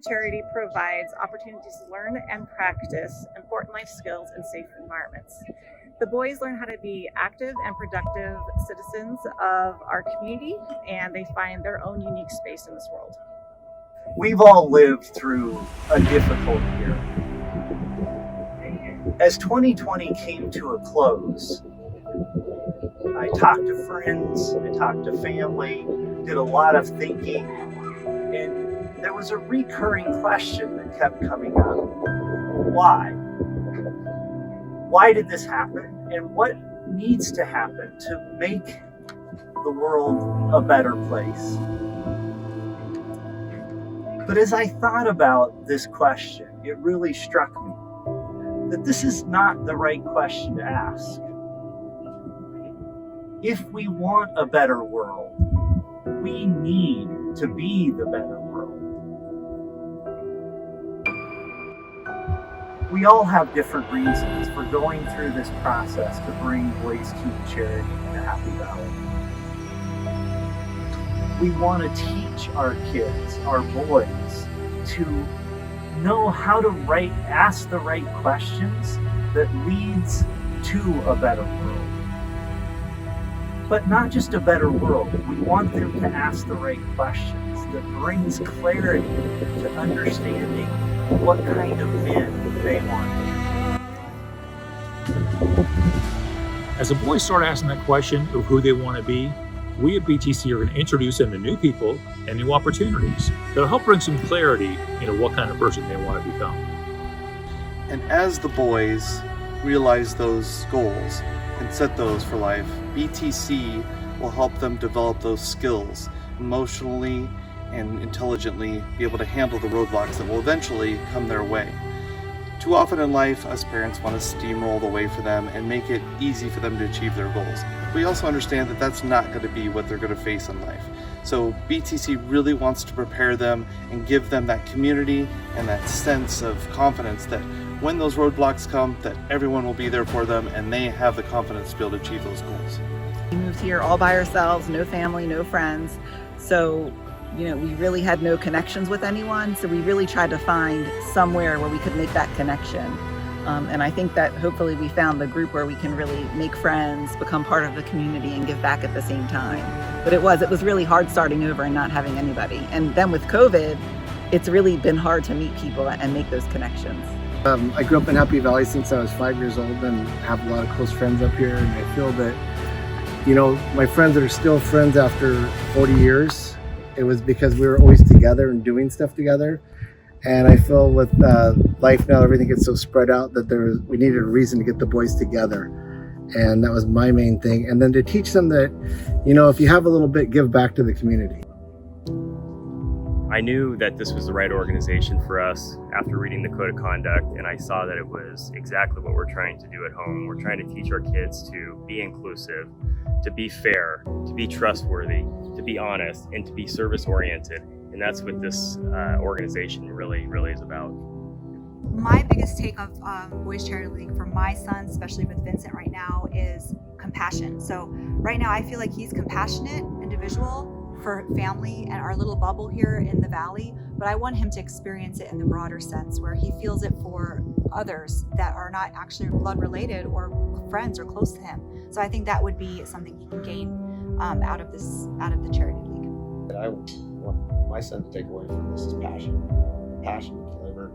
Charity provides opportunities to learn and practice important life skills in safe environments. The boys learn how to be active and productive citizens of our community, and they find their own unique space in this world. We've all lived through a difficult year. As 2020 came to a close, I talked to friends, I talked to family, did a lot of thinking, and there was a recurring question that kept coming up. Why? Why did this happen? And what needs to happen to make the world a better place? But as I thought about this question, it really struck me that this is not the right question to ask. If we want a better world, we need to be the better world. We all have different reasons for going through this process to bring Boys Keep Charity to Happy Valley. We want to teach our kids, our boys, to know how to ask the right questions that leads to a better world. But not just a better world, we want them to ask the right questions that brings clarity to understanding what kind of men they want to be. As the boys start asking that question of who they want to be, we at BTC are going to introduce them to new people and new opportunities that'll help bring some clarity into what kind of person they want to become. And as the boys realize those goals and set those for life, BTC will help them develop those skills emotionally and intelligently, be able to handle the roadblocks that will eventually come their way. Too often in life, us parents want to steamroll the way for them and make it easy for them to achieve their goals. We also understand that that's not going to be what they're going to face in life. So BTC really wants to prepare them and give them that community and that sense of confidence that when those roadblocks come, that everyone will be there for them and they have the confidence to be able to achieve those goals. We moved here all by ourselves, no family, no friends. So, we really had no connections with anyone. So we really tried to find somewhere where we could make that connection. And I think that hopefully we found the group where we can really make friends, become part of the community, and give back at the same time. But it was really hard starting over and not having anybody. And then with COVID, it's really been hard to meet people and make those connections. I grew up in Happy Valley since I was 5 years old and have a lot of close friends up here. And I feel that, my friends that are still friends after 40 years, it was because we were always together and doing stuff together. And I feel with life now, everything gets so spread out that we needed a reason to get the boys together. And that was my main thing. And then to teach them that, if you have a little bit, give back to the community. I knew that this was the right organization for us after reading the Code of Conduct, and I saw that it was exactly what we're trying to do at home. We're trying to teach our kids to be inclusive, to be fair, to be trustworthy, to be honest, and to be service-oriented. And that's what this organization really is about. My biggest take of Boys Charity League for my son, especially with Vincent right now, is compassion. So right now I feel like he's compassionate individual for family and our little bubble here in the valley, but I want him to experience it in the broader sense where he feels it for others that are not actually blood related or friends or close to him. So I think that would be something he can gain out of the charity league. I want my son to take away from this is passion to deliver,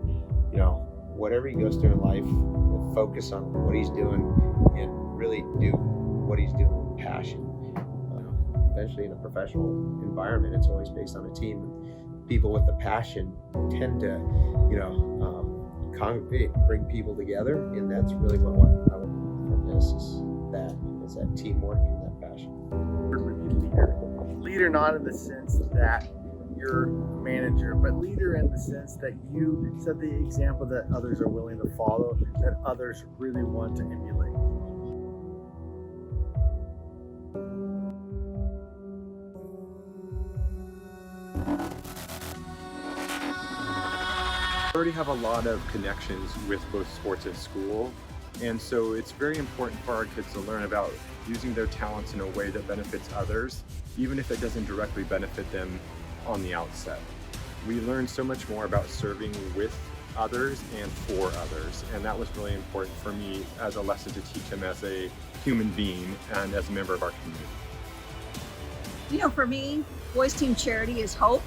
whatever he goes through in life, focus on what he's doing and really do what he's doing with passion. Eventually in a professional environment, it's always based on a team. People with the passion tend to, congregate, bring people together, and that's really what I want from this is that teamwork and that passion. Leader not in the sense that you're manager, but leader in the sense that you set the example that others are willing to follow, that others really want to emulate. I already have a lot of connections with both sports and school, and so it's very important for our kids to learn about using their talents in a way that benefits others, even if it doesn't directly benefit them on the outset. we learned so much more about serving with others and for others. And that was really important for me as a lesson to teach him as a human being and as a member of our community. You know, for me, Boys Team Charity is hope.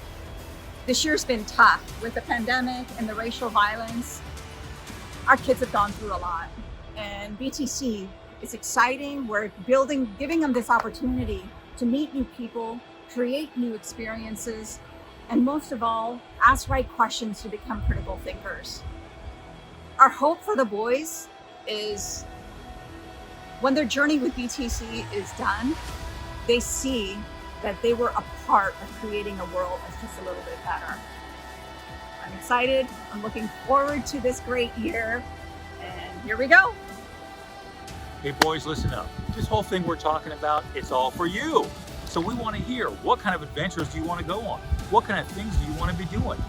This year's been tough with the pandemic and the racial violence. Our kids have gone through a lot, and BTC is exciting. We're giving them this opportunity to meet new people, create new experiences, and most of all, ask right questions to become critical thinkers. Our hope for the boys is when their journey with BTC is done, they see that they were a part of creating a world that's just a little bit better. I'm excited. I'm looking forward to this great year. And here we go. Hey boys, listen up. This whole thing we're talking about, it's all for you. So we want to hear, what kind of adventures do you want to go on? What kind of things do you want to be doing?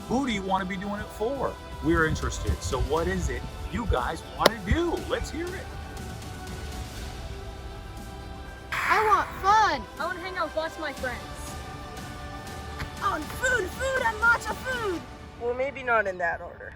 Who do you want to be doing it for? We're interested. So what is it you guys want to do? Let's hear it. I want fun. I want to hang out with lots of my friends. I want food, and lots of food. Well, maybe not in that order.